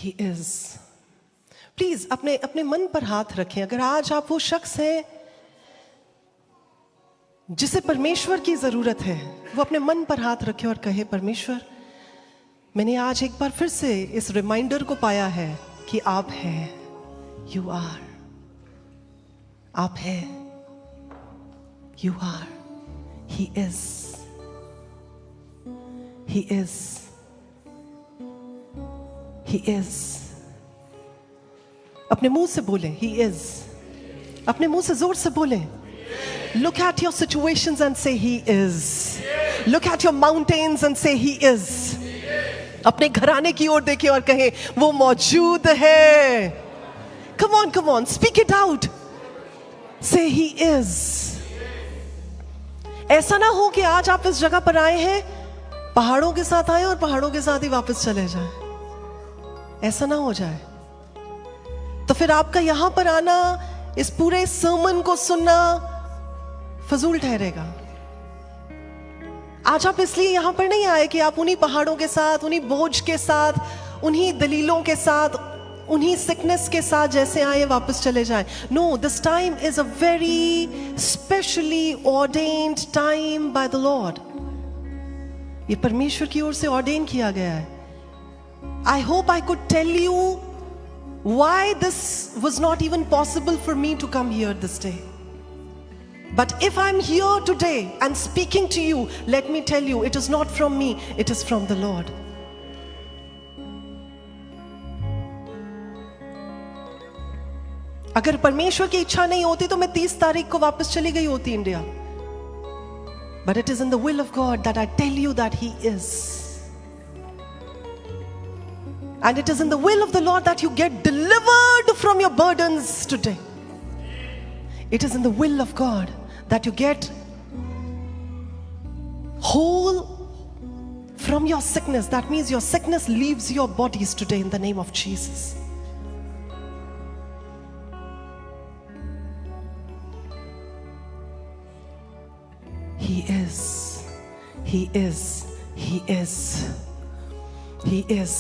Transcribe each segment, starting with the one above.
He is. Please अपने अपने मन पर हाथ रखें. अगर आज आप वो शख्स हैं जिसे परमेश्वर की जरूरत है, वो अपने मन पर हाथ रखे और कहे, परमेश्वर मैंने आज एक बार फिर से इस रिमाइंडर को पाया है कि आप हैं. You are. आप हैं. You are. He is. He is. He is. अपने मुंह से बोले ही इज. अपने मुंह से जोर से बोले. Look at your situations and say he is. Look at your mountains and say he is. अपने घराने की ओर देखें और कहें वो मौजूद है. Come on, come on, speak it out. Say he is. ऐसा ना हो कि आज आप इस जगह पर आए हैं, पहाड़ों के साथ आए और पहाड़ों के साथ ही वापस चले जाएं. ऐसा ना हो जाए. तो फिर आपका यहां पर आना, इस पूरे सर्मन को सुनना फजूल ठहरेगा. आज आप इसलिए यहां पर नहीं आए कि आप उन्हीं पहाड़ों के साथ, उन्हीं बोझ के साथ, उन्हीं दलीलों के साथ, उन्हीं सिकनेस के साथ जैसे आए वापस चले जाएं. No, this time is a very specially ordained time by the lord. ये परमेश्वर की ओर से ऑर्डेन किया गया है. I hope I could tell you why this was not even possible for me to come here this day. But if I'm here today and speaking to you, let me tell you, it is not from me, it is from the Lord. अगर परमेश्वर की इच्छा नहीं होती तो मैं 30 तारीख को वापस चली गई होती India. But it is in the will of God that I tell you that He is. And it is in the will of the Lord that you get delivered from your burdens today. It is in the will of God that you get whole from your sickness. That means your sickness leaves your bodies today in the name of Jesus. He is. He is. He is. He is.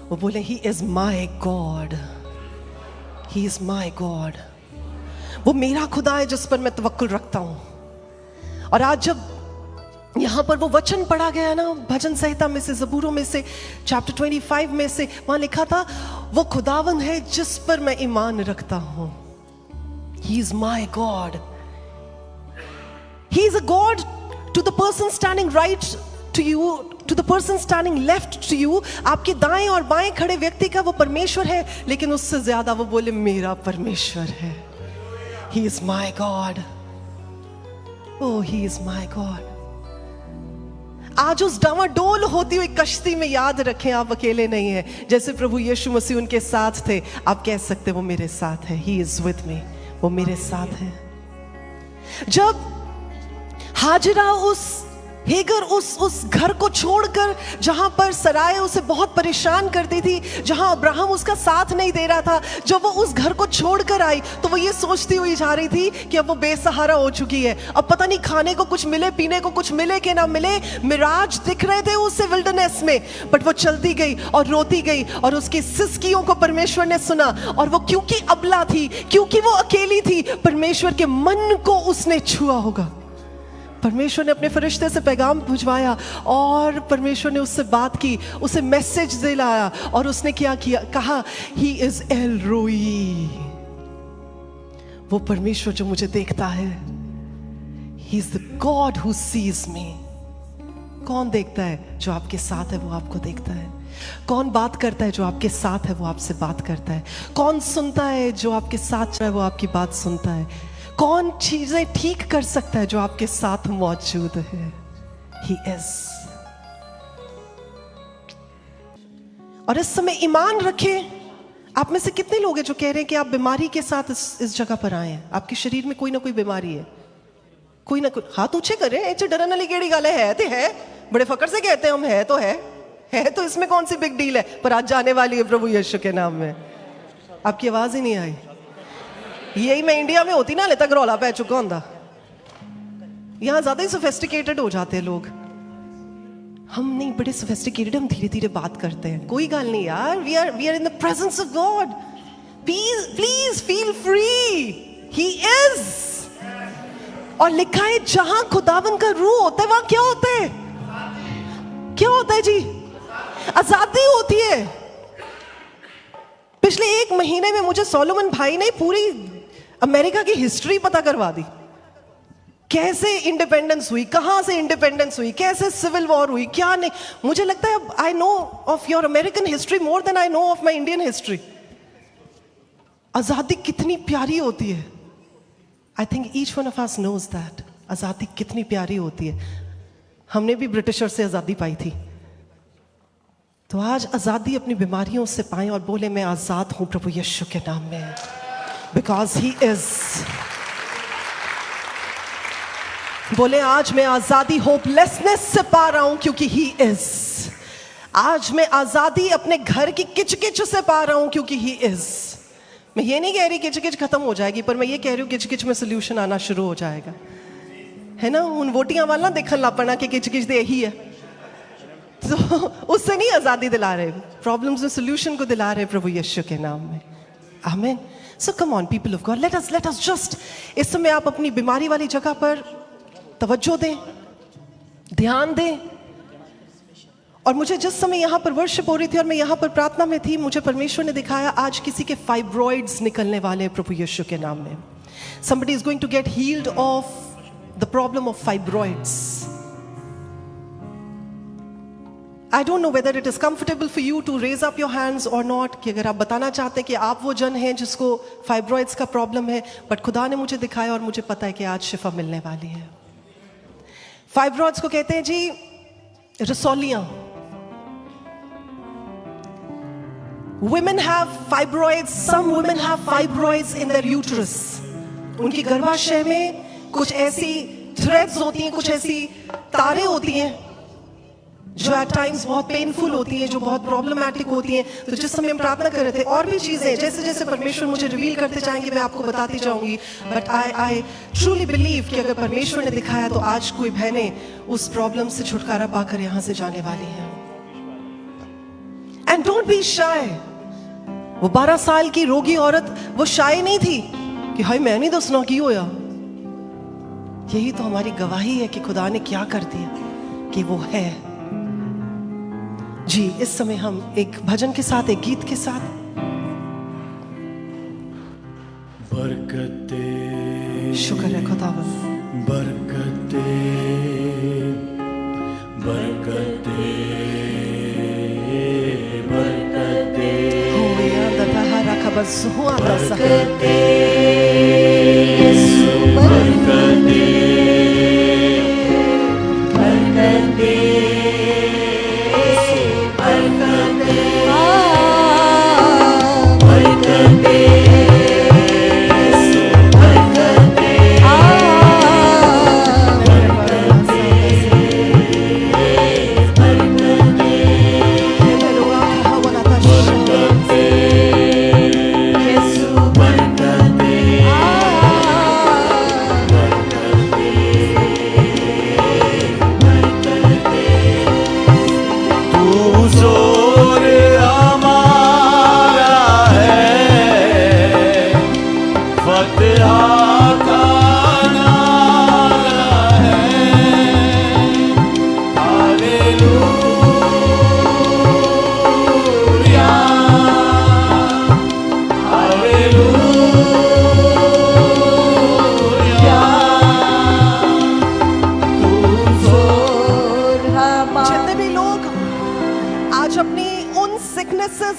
वो बोले ही is my God. He is my God. वो मेरा खुदा है जिस पर मैं तवक्कुल रखता हूं. और आज जब यहां पर वो वचन पढ़ा गया ना, भजन संहिता में से, ज़बूरों में से, चैप्टर 25 में से, वहां लिखा था वो खुदावन है जिस पर मैं ईमान रखता हूं. He is my God. He is a God to the person standing right to you, to the person standing left to you. आपके दाएं और बाएं खड़े व्यक्ति का वो परमेश्वर है, लेकिन उससे ज्यादा वो बोले मेरा परमेश्वर है. He is my God. Oh, he is my God. आज उस डावाडोल होती हुई कश्ती में याद रखें आप अकेले नहीं हैं. जैसे प्रभु यीशु मसीह उनके साथ थे, आप कह सकते वो मेरे साथ है. He is with me. वो मेरे साथ है. जब हाजिरा हेगर उस घर को छोड़कर, जहां पर सराय उसे बहुत परेशान करती थी, जहां अब्राहम उसका साथ नहीं दे रहा था, जब वो उस घर को छोड़कर आई तो वो ये सोचती हुई जा रही थी कि अब वो बेसहारा हो चुकी है. अब पता नहीं खाने को कुछ मिले, पीने को कुछ मिले कि ना मिले. मिराज दिख रहे थे उसे विल्डरनेस में, बट वो चलती गई और रोती गई और उसकी सिसकियों को परमेश्वर ने सुना. और वो क्योंकि अबला थी, क्योंकि वो अकेली थी, परमेश्वर के मन को उसने छुआ होगा. परमेश्वर ने अपने फरिश्ते से पैगाम भिजवाया और परमेश्वर ने उससे बात की, उसे मैसेज दिलाया. और उसने क्या किया? कहा ही इज एल रोई. वो परमेश्वर जो मुझे देखता है. He is the God who sees me. कौन देखता है? जो आपके साथ है वो आपको देखता है. कौन बात करता है? जो आपके साथ है वो आपसे बात करता है. कौन सुनता है? जो आपके साथ है वो आपकी बात सुनता है. कौन चीजें ठीक कर सकता है? जो आपके साथ मौजूद है. He is. और इस समय ईमान रखें. आप में से कितने लोग हैं जो कह रहे हैं कि आप बीमारी के साथ इस जगह पर आए हैं? आपके शरीर में कोई ना कोई बीमारी है, कोई ना कोई. हाथ ऊंचे करें. ऐसे डरने वाली केड़ी गल है तो है. बड़े फकर से कहते हैं हम, है तो इसमें कौन सी बिग डील है. पर आज जाने वाली है प्रभु यीशु के नाम में. आपकी आवाज ही नहीं आई. यही मैं इंडिया में होती ना, ले तक रौला पै चुका होता. यहां ज्यादा ही सोफिस्टिकेटेड हो जाते हैं लोग. हम नहीं बड़े सोफिस्टिकेटेड, हम धीरे धीरे बात करते हैं, कोई गल नहीं यार, we are in the presence of God, please feel free, he is. और लिखा है जहां खुदावन का रूह होता है वहां क्या होता है, क्या होता है जी, आजादी होती है। पिछले 1 महीने में मुझे सोलोमन भाई ने पूरी अमेरिका की हिस्ट्री पता करवा दी, कैसे इंडिपेंडेंस हुई, कहां से इंडिपेंडेंस हुई, कैसे सिविल वॉर हुई, क्या नहीं। मुझे लगता है I know of your American history more than I know of my Indian history. आजादी कितनी प्यारी होती है। I think each one of us knows that आजादी कितनी प्यारी होती है। हमने भी ब्रिटिशर से आजादी पाई थी, तो आज आजादी अपनी बीमारियों से पाएं और बोले मैं आजाद हूं प्रभु यीशु के नाम में, बिकॉज ही इज। बोले आज मैं आजादी होपलेसनेस से पा रहा हूं क्योंकि ही इज। आज मैं आजादी अपने घर की किचकिच से पा रहा हूं क्योंकि ही इज। मैं ये नहीं कह रही किचकिच खत्म हो जाएगी, पर मैं ये कह रही हूं किचकिच में सोल्यूशन आना शुरू हो जाएगा, है ना। उन वोटियां वाला देखने ला पड़ा कि किचकिच दे यही है, तो उससे नहीं आजादी दिला रहे, प्रॉब्लम्स में सोल्यूशन को दिला रहे प्रभु यीशु के नाम में। आमीन। So come on people of God, let us just, इस समय आप अपनी बीमारी वाली जगह पर तवज्जो दें, ध्यान दें। और मुझे जिस समय यहाँ पर वर्शिप हो रही थी और मैं यहाँ पर प्रार्थना में थी, मुझे परमेश्वर ने दिखाया आज किसी के फाइब्रॉइड्स निकलने वाले हैं प्रभु यीशु के नाम में। Somebody is going to get healed of the problem of fibroids. I don't know whether it is comfortable for you to raise up your hands or not, कि अगर आप बताना चाहते हैं कि आप वो जन हैं जिसको फाइब्रॉइड्स का प्रॉब्लम है, बट खुदा ने मुझे दिखाया और मुझे पता है कि आज शिफा मिलने वाली है। फाइब्रॉइड्स को कहते हैं जी रसौलियां। Women have fibroids, some women have fibroids in their uterus. उनकी गर्भाशय में कुछ ऐसी थ्रेड्स होती हैं, कुछ ऐसी तारें होती हैं जो एट टाइम्स बहुत पेनफुल होती हैं, जो बहुत प्रॉब्लमैटिक होती हैं। तो जिस समय हम प्रार्थना कर रहे थे, और भी चीजें जैसे जैसे परमेश्वर मुझे रिवील करते जाएंगे मैं आपको बताती जाऊंगी, बट आई ट्रूली बिलीव कि अगर परमेश्वर ने दिखाया तो आज कोई बहनें उस प्रॉब्लम से छुटकारा पाकर यहां से जाने वाली हैं। And don't be shy. वो 12 साल की रोगी औरत वो शाय नहीं थी कि हाय मैं नहीं दसना की होया। यही तो हमारी गवाही है कि खुदा ने क्या कर दिया, कि वो है जी। इस समय हम एक भजन के साथ, एक गीत के साथ, बरकते शुक्र है खुदावन, बरकते बरकते बरकते हो या दतहरा खबस हुआ बरकते यीशु बरकते बरकते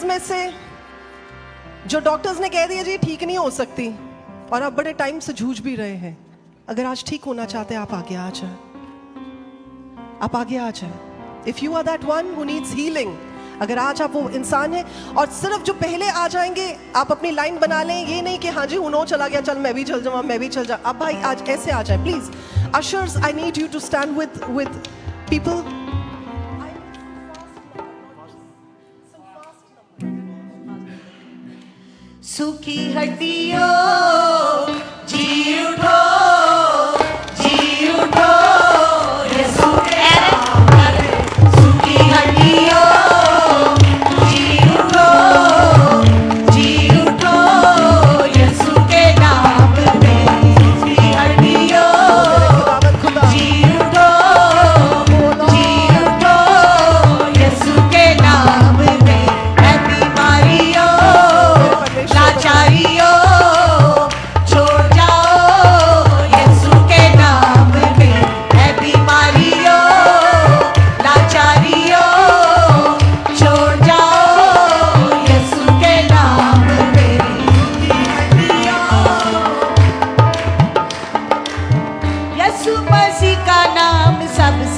में से जो डॉक्टर्स ने कह दिया जी ठीक नहीं हो सकती और आप बड़े टाइम से जूझ भी रहे हैं, अगर आज ठीक होना चाहते हैं आप आगे आ जाए, आप आगे आ जाए। If you are that one who needs healing, अगर आज आप वो इंसान हैं और सिर्फ जो पहले आ जाएंगे आप अपनी लाइन बना लें, ये नहीं कि हाँ जी उन्हों चला गया चल मैं भी चल जाऊँ, मैं भी चल जाऊँ। अब भाई आज कैसे आ जाए please. Ushers I need you to stand with people. सूखी हड्डियों जी उठो, जी उठो, यीशु के नाम पर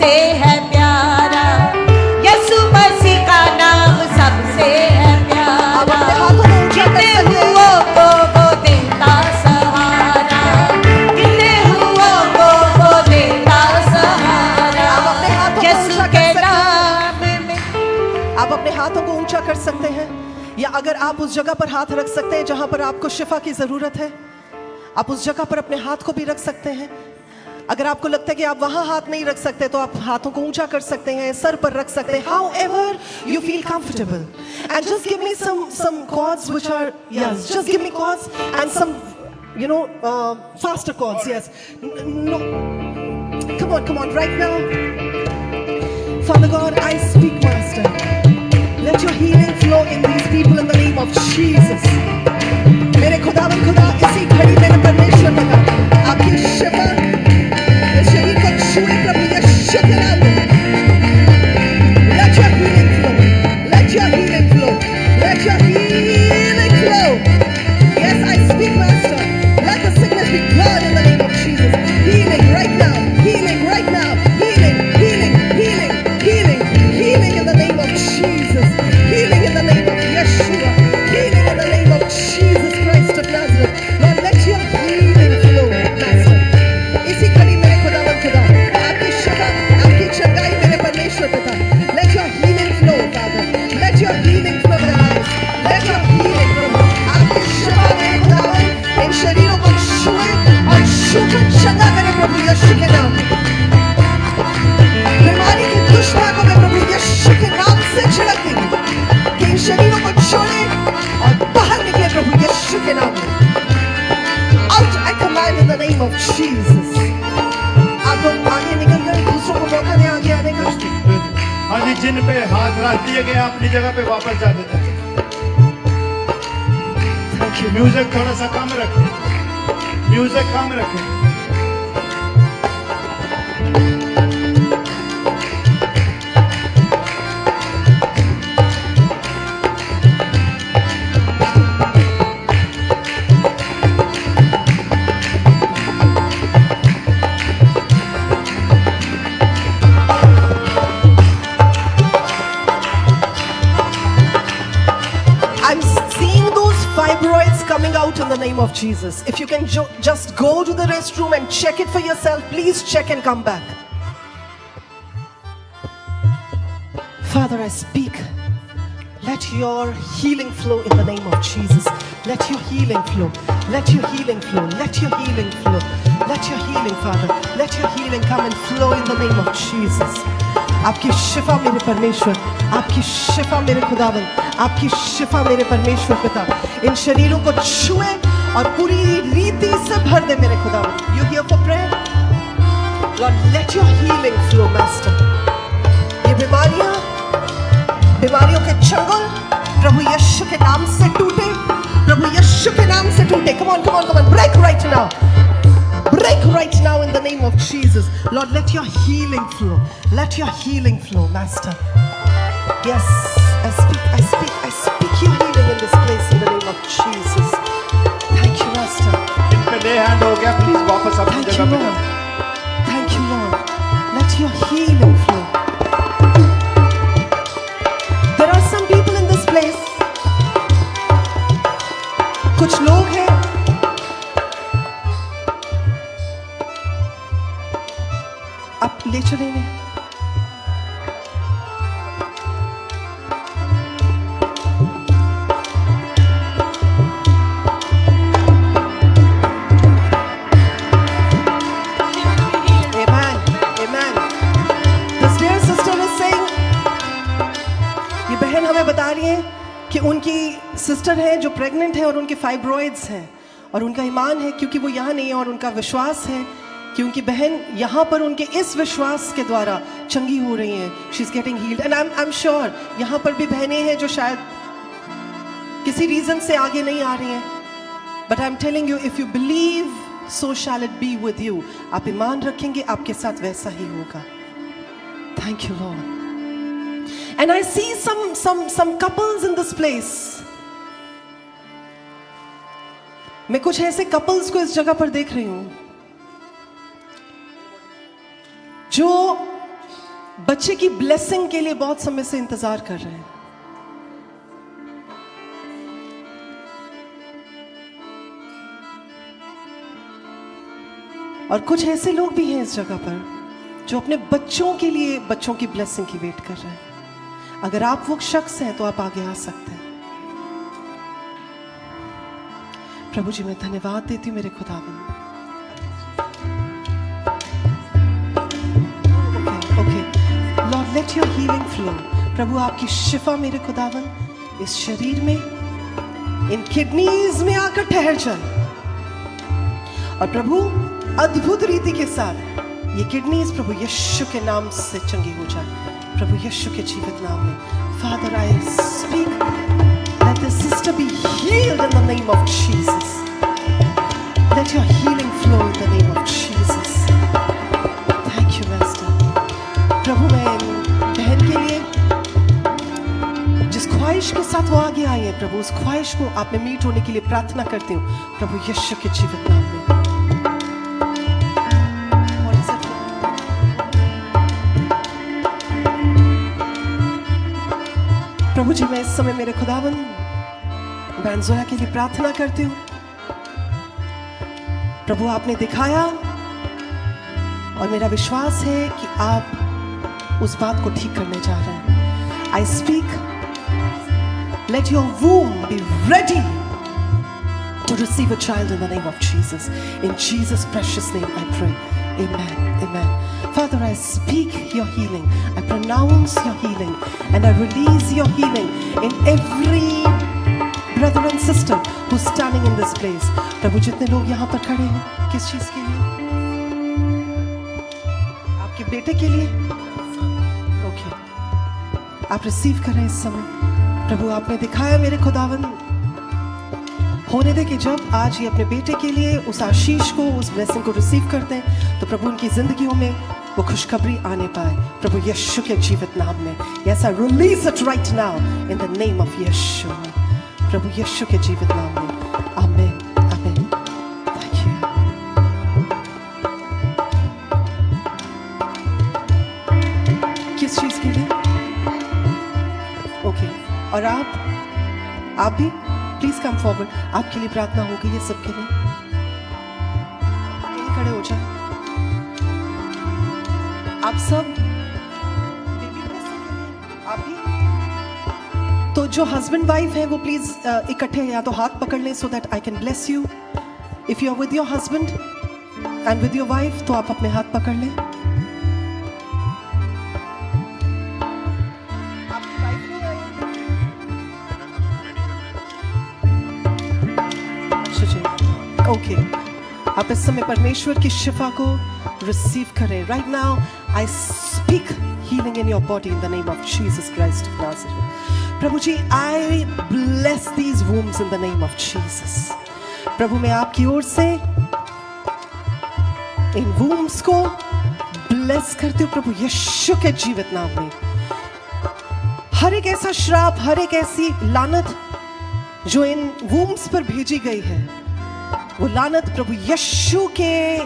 सबसे है प्यारा, यीशु मसीह का नाम सबसे है आप अपने प्यारा। हाथों को ऊंचा कर कितने सकते हैं। हुओं को वो देता सहारा, कितने हुओं को वो देता सहारा। आप अपने हाथों को यीशु ऊंचा के कर सकते नाम में हैं। आप अपने हाथों को ऊंचा कर सकते हैं, या अगर आप उस जगह पर हाथ रख सकते हैं जहां पर आपको शिफा की जरूरत है, आप उस जगह पर अपने हाथ को भी रख सकते हैं। अगर आपको लगता है कि आप वहां हाथ नहीं रख सकते तो आप हाथों को ऊंचा कर सकते हैं, सर पर रख सकते हैं, however you feel comfortable. And just give me some chords which are, yes, just give me chords and some, faster chords, yes. No, come on, right now. Father God, I speak, Master. Let your healing flow in these people in the name of Jesus. मेरे खुदावन खुदा, इसी घड़ी मेरे परमेश्वर बता, आपकी शिफा इस शरीर को छुए प्रभु यीशु के नाम में। Let your healing flow. Let your healing flow. Let your healing flow. Yes, I speak, Master. Let the sickness be gone in the name of Jesus. Healing right now. Healing right now. Healing, healing, healing, healing, healing in the name of Jesus. Healing in the name of Yeshua. Healing in the name of Jesus Christ of Nazareth. Lord, let your healing flow, Master. इसी घड़ी मेरे खुदावन खुदा, आपकी शिफा, आपकी चंगाई मेरे परमेश्वर पिता। Let your healing flow, Father. Let your healing flow in our lives. Let your healing flow. आपकी शिफा मेरे खुदावन इन शरीरों को छुए और छूकर चंगा करे प्रभु यीशु के नाम में। बीमारी की दुष्टा को मैं प्रभु यीशु के नाम से छिड़क दूंगी कि इन शरीरों को छोड़े और बाहर निकले प्रभु यीशु के नाम में। Out I command in the name of Jesus. आप लोग आगे निकल कर दूसरों को मौका दें आगे आने का। हाँ जी, जिन पे हाथ रख दिए गए अपनी जगह पे वापस जा देते हैं। Thank you. म्यूजिक थोड़ा सा कम रखें, म्यूजिक कम रखें। I'm seeing those fibroids coming out in the name of Jesus. If you can just go to the restroom and check it for yourself, please check and come back. Father, I speak. Let your healing flow in the name of Jesus. Let your healing flow. Let your healing flow. Let your healing flow. Let your healing, Father. Let your healing come and flow in the name of Jesus. आपकी शिफा मेरे परमेश्वर, आपकी शिफा मेरे खुदावन, आपकी शिफा मेरे परमेश्वर पिता इन शरीरों को छुए और पूरी रीति से भर दे मेरे खुदावन। You here for prayer? Lord, let your healing flow, Master. ये बीमारियों के चंगुल प्रभु यीशु के नाम से टूटे, प्रभु यीशु के नाम से टूटे। Come on, break right now. Break right now in the name of Jesus. Lord, let your healing flow. Let your healing flow, Master. Yes, I speak your healing in this place in the name of Jesus. Thank you, Master. इन पे ले hand हो गया, please वापस अपनी Thank you, जगह पे Lord. जाओ। Thank you, Lord. Let your healing flow. There are some people in this place. कुछ लोग हैं आप ले चलेंगे। Amen. Amen. This dear sister is saying, ये बहन हमें बता रही है कि उनकी सिस्टर है जो प्रेग्नेंट है और उनके फाइब्रॉइड्स हैं और उनका ईमान है क्योंकि वो यहाँ नहीं है और उनका विश्वास है कि उनकी बहन यहाँ पर उनके इस विश्वास के द्वारा चंगी हो रही हैं। She is getting heeled and I am sure यहाँ पर भी बहनें हैं जो शायद किसी रीजन से आगे नहीं आ रही हैं, but I am telling you if you believe so shall it be with you. आप ईमान रखेंगे आपके साथ वैसा ही होगा। Thank you Lord. And I see some couples in this place. मैं कुछ ऐसे कपल्स को इस जगह पर देख रही हूं जो बच्चे की ब्लेसिंग के लिए बहुत समय से इंतजार कर रहे हैं। और कुछ ऐसे लोग भी हैं इस जगह पर जो अपने बच्चों के लिए बच्चों की ब्लेसिंग की वेट कर रहे हैं। अगर आप वो शख्स हैं तो आप आगे आ सकते हैं। प्रभु जी मैं धन्यवाद देती हूँ मेरे खुदावंद। Okay Lord let your healing flow. प्रभु आपकी शिफा मेरे खुदावंद इस शरीर में, इन किडनीज में आकर ठहर जाए। और प्रभु अद्भुत रीति के साथ ये किडनीज प्रभु यीशु के नाम से चंगी हो जाए। प्रभु यीशु के जीवित नाम में father I speak, let the sister be healed in the name of Jesus. Let your healing flow in the name of Jesus. Thank you master. प्रभु मैं बहन के लिए जिस ख्वाहिश के साथ वो आगे आई है प्रभु, उस ख्वाहिश को आप में मीट होने के लिए प्रार्थना करती हूँ प्रभु यीशु के जीवित नाम में। प्रभु जी मैं इस समय मेरे खुदावन बहन जोया के लिए प्रार्थना करती हूँ। प्रभु आपने दिखाया और मेरा विश्वास है कि आप उस बात को ठीक करने जा रहे हैं। I speak, let your womb be ready to receive a child in the name of Jesus. In Jesus' precious name I pray. Amen. Amen. Father, I speak your healing. I pronounce your healing. And I release your healing in every brother and sister who's standing in this place. प्रभु जितने लोग यहाँ पर खड़े हैं, किस चीज़ के लिए? आपके बेटे के लिए? Okay. आप रिसीव करें इस समय। प्रभु आपने दिखाया मेरे खुदावन, होने दे कि जब आज ये अपने बेटे के लिए उस आशीष को, उस ब्लेसिंग को रिसीव करते हैं तो प्रभु उनकी जिंदगियों में वो खुशखबरी आने पाए प्रभु यीशु के जीवित नाम में। Yes I release it right now in the name of Yeshu. प्रभु यीशु के जीवित नाम में आमीन आमीन। थैंक यू। किस चीज के लिए? ओके और आप भी प्लीज कम फॉरवर्ड। आपके लिए प्रार्थना होगी ये सबके लिए। यहीं खड़े हो जाए आप सब। आप भी तो जो हस्बैंड वाइफ है वो प्लीज इकट्ठे या तो हाथ पकड़ लें so that I can bless you. If you are with your husband and with your wife तो आप अपने हाथ पकड़ लें। ओके आप इस समय परमेश्वर की शिफा को रिसीव करें। Right now I speak healing in your body in the name of Jesus Christ of Nazareth. प्रभु जी I bless these wombs in the name of Jesus. प्रभु मैं आपकी ओर से इन वूम्स को ब्लेस करती हूँ प्रभु यीशु के जीवित नाम में। हर एक ऐसा श्राप, हर एक ऐसी लानत जो इन वूम्स पर भेजी गई है, वो लानत प्रभु यीशु के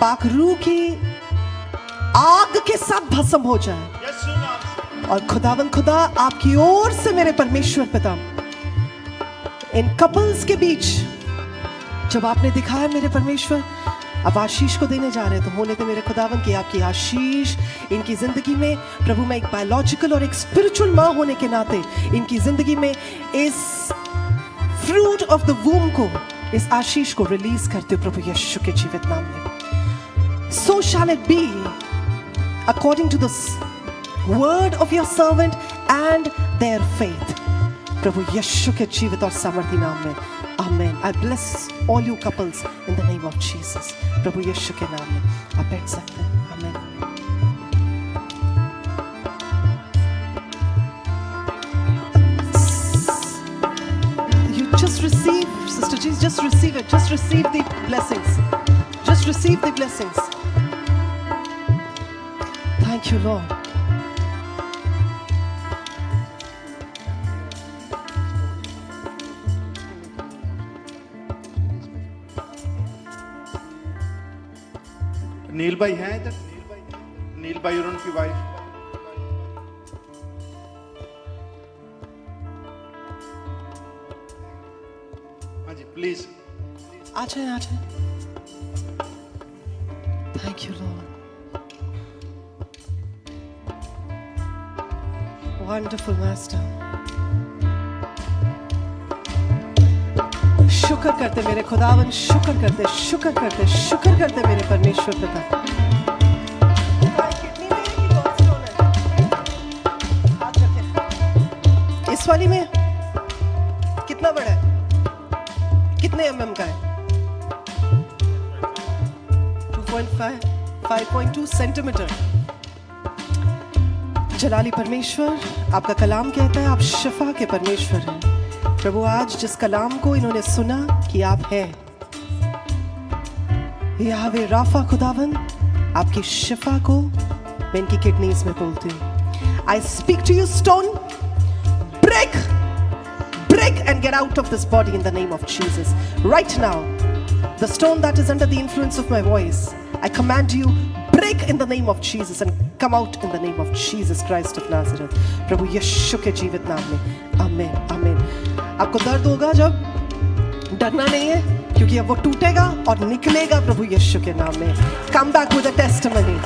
पाक रूह की आग के साथ भस्म हो जाए। और खुदावन खुदा आपकी ओर से मेरे परमेश्वर पिता इन कपल्स के बीच जब आपने दिखाया मेरे परमेश्वर अब आशीष को देने जा रहे हैं तो होने दे मेरे खुदावन की आपकी आशीष इनकी जिंदगी में। प्रभु मैं एक बायोलॉजिकल और एक स्पिरिचुअल माँ होने के नाते इनकी जिंदगी में इस फ्रूट ऑफ द वूम को, इस आशीष को रिलीज करते हो प्रभु यीशु के जीवित नाम में। So shall it be according to the word of your servant and their faith प्रभु यीशु के जीवित और सामर्थी नाम में आमेन। I bless all you couples in the name of Jesus. प्रभु यीशु के नाम में आप बैठ सकते हैं। आमेन। Just receive, Sister Jesus, just receive it. Just receive the blessings. Just receive the blessings. Thank you, Lord. नील भाई हैं इधर? नील भाई और उनकी वाइफ। हाँ जी प्लीज। आ जाए। Thank you Lord. Wonderful master. शुक्र करते मेरे खुदावन, शुक्र करते मेरे परमेश्वर पिता। कितनी में है कि बहुत स्टोन है? हाथ रखें। इस वाली में कितना बड़ा है? कितने एमएम का है? 5.2 सेंटीमीटर। जलाली परमेश्वर, आपका कलाम कहता है आप शिफा के परमेश्वर हैं। प्रभु आज जिस कलाम को इन्होंने सुना कि आप हैं, याहवे राफा खुदावन, आपकी शिफा को मैं इनकी किडनीज में बोलती हूँ। I speak to you stone, break and get out of this body in the name of Jesus. Right now, the stone that is under the influence of my voice, I command you, break in the name of Jesus and come out in the name of Jesus Christ of Nazareth. प्रभु यीशु के जीवित नाम में आमीन आमीन। आपको दर्द होगा जब, डरना नहीं है क्योंकि अब वो टूटेगा और निकलेगा प्रभु यीशु के नाम में। Come back with a testimony.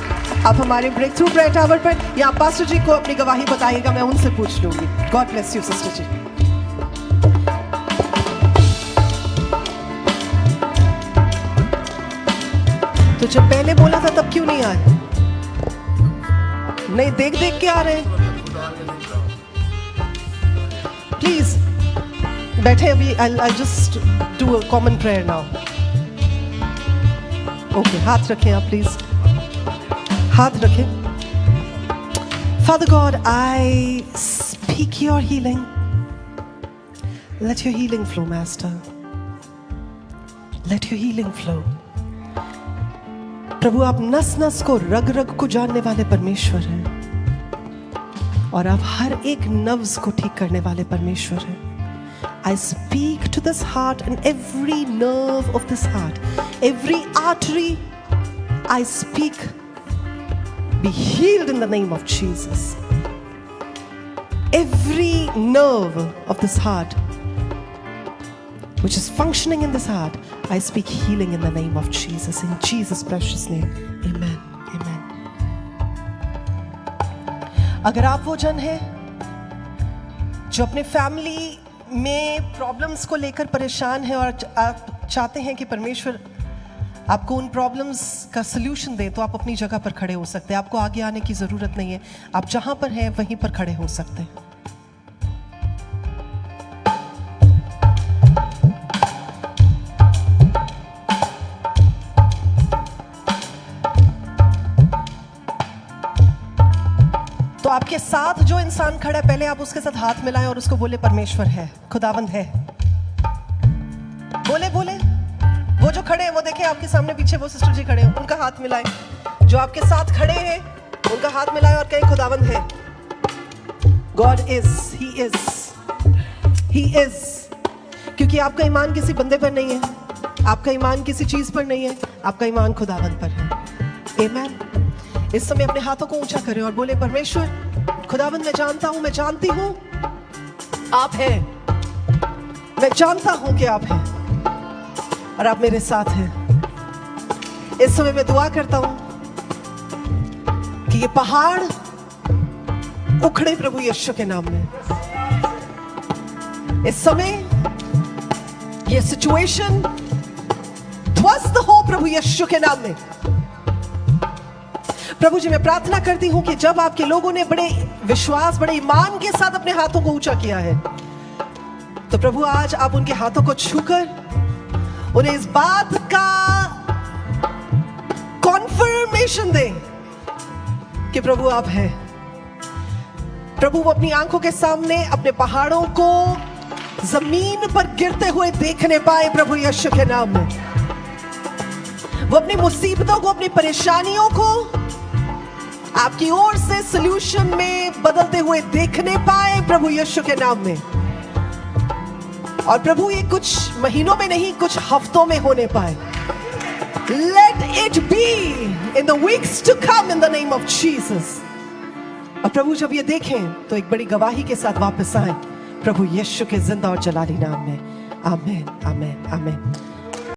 आप हमारे ब्रेक थ्रू प्रेयर टावर पर या पास्टर जी को अपनी गवाही बताइएगा, मैं उनसे पूछ लूंगी। God bless you सिस्टर जी। तो जब पहले बोला था तब क्यों नहीं आए? नहीं देख के आ रहे हैं। प्लीज बैठे अभी। I'll just do a common prayer now. Okay, हाथ रखें आप प्लीज, हाथ रखें। Father God, I speak your healing. Let your healing flow, Master. Let your healing flow. प्रभु आप नस नस को, रग रग को जानने वाले परमेश्वर हैं और आप हर एक नब्ज को ठीक करने वाले परमेश्वर हैं। I speak to this heart and every nerve of this heart, every artery, I speak, be healed in the name of Jesus. Every nerve of this heart which is functioning in this heart, I speak healing in the name of Jesus, in Jesus' precious name. Amen. Amen. अगर आप वो जन हैं जो अपने family में problems को लेकर परेशान हैं और आप चाहते हैं कि परमेश्वर आपको उन प्रॉब्लम्स का सलूशन दे, तो आप अपनी जगह पर खड़े हो सकते हैं। आपको आगे आने की ज़रूरत नहीं है, आप जहां पर हैं वहीं पर खड़े हो सकते हैं। तो आपके साथ जो इंसान खड़ा है, पहले आप उसके साथ हाथ मिलाएं और उसको बोले परमेश्वर है, खुदावंद है। बोले बोले। वो जो खड़े हैं वो देखें आपके सामने पीछे वो सिस्टर जी खड़े हैं, उनका हाथ मिलाएं। जो आपके साथ खड़े हैं उनका हाथ मिलाएं और कहें खुदावंद है। God is, He is। क्योंकि आपका ईमान किसी बंदे पर नहीं है, आपका ईमान किसी चीज पर नहीं है, आपका ईमान खुदावंद पर है। आमीन। इस समय अपने हाथों को ऊंचा करें और बोले परमेश्वर खुदावंद, मैं जानता हूं, मैं जानती हूं आप हैं, मैं जानता हूं कि आप हैं और आप मेरे साथ हैं। इस समय मैं दुआ करता हूं कि ये पहाड़ उखड़े प्रभु यीशु के नाम में। इस समय ये सिचुएशन ध्वस्त हो प्रभु यीशु के नाम में। प्रभु जी मैं प्रार्थना करती हूं कि जब आपके लोगों ने बड़े विश्वास, बड़े ईमान के साथ अपने हाथों को ऊंचा किया है, तो प्रभु आज आप उनके हाथों को छूकर उन्हें इस बात का कॉन्फर्मेशन दें कि प्रभु आप हैं। प्रभु वो अपनी आंखों के सामने अपने पहाड़ों को जमीन पर गिरते हुए देखने पाए प्रभु यीशु के नाम में। वो अपनी मुसीबतों को, अपनी परेशानियों को आपकी ओर से सलूशन में बदलते हुए देखने पाए प्रभु यीशु के नाम में। और प्रभु ये कुछ महीनों में नहीं, कुछ हफ्तों में होने पाए। Let it be in the weeks to come in the name of Jesus. और प्रभु जब ये देखें तो एक बड़ी गवाही के साथ वापस आए प्रभु यीशु के जिंदा और जलाली नाम में. आमेन, आमेन, आमेन.